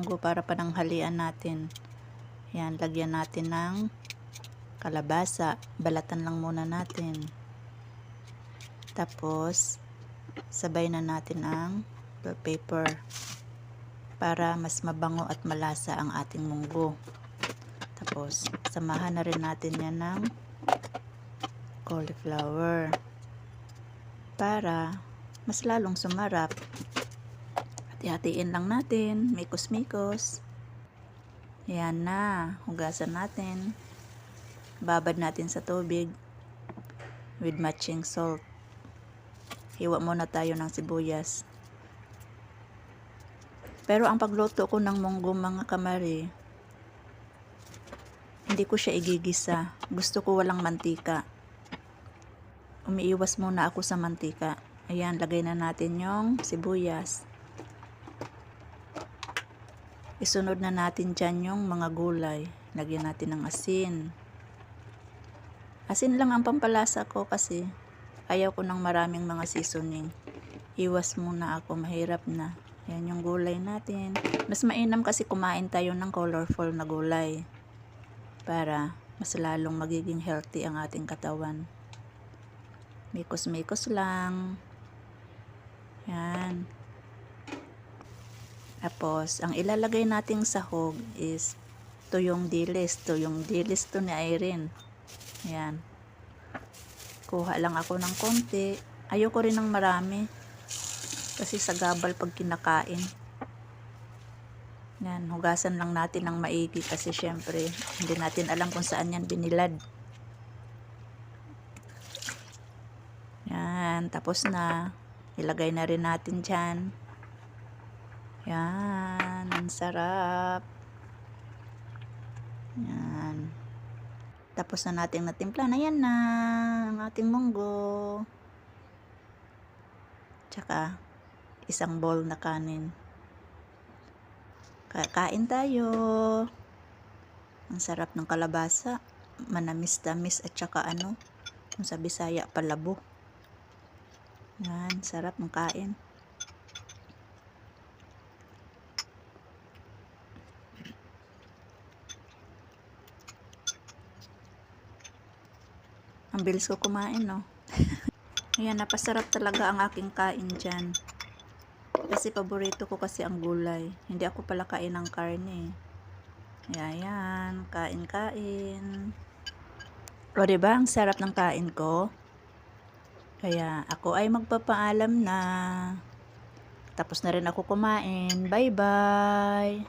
munggo para pananghalian natin. Yan, lagyan natin ng kalabasa. Balatan lang muna natin. Tapos, sabay na natin ang bell pepper para mas mabango at malasa ang ating munggo. Tapos, samahan na rin natin yan ng cauliflower para mas lalong sumarap. At ihatiin lang natin, mikos-mikos. Yan na, hugasan natin. Babad natin sa tubig with matching salt. Hiwa muna tayo ng sibuyas. Pero ang pagluto ko ng munggo mga kamari, hindi ko siya igigisa. Gusto ko walang mantika. Umiiwas muna ako sa mantika. Ayan, lagay na natin yung sibuyas. Isunod na natin dyan yung mga gulay. Lagyan natin ng asin. Asin lang ang pampalasa ko kasi ayaw ko ng maraming mga seasoning. Iwas muna ako, mahirap na. Yan yung gulay natin. Mas mainam kasi kumain tayo ng colorful na gulay para mas lalong magiging healthy ang ating katawan. Mikos-mikos lang. Yan. Tapos, ang ilalagay nating sahog is tuyong dilis. Tuyong dilis to ni Irene. Yan. Kuha lang ako ng konti. Ayoko rin ng marami. Kasi sagabal pag kinakain. Yan. Hugasan lang natin ng maigi kasi syempre hindi natin alam kung saan yan binilad. Yan. Tapos na. Ilagay na rin natin dyan. Yan. Ang sarap. Yan. Tapos na natin natimpla na yan na ang ating munggo. Tsaka isang bowl na kanin. Kakain tayo. Ang sarap ng kalabasa. Manamis-tamis at tsaka kung sa Bisaya palabo. Yan, sarap ng kain. Ang bilis ko kumain, no? Ayan, napasarap talaga ang aking kain dyan. Kasi paborito ko kasi ang gulay. Hindi ako pala kain ng karne. Ayan, kain-kain. O, diba? Ang sarap ng kain ko. Kaya, ako ay magpapaalam na. Tapos na rin ako kumain. Bye-bye!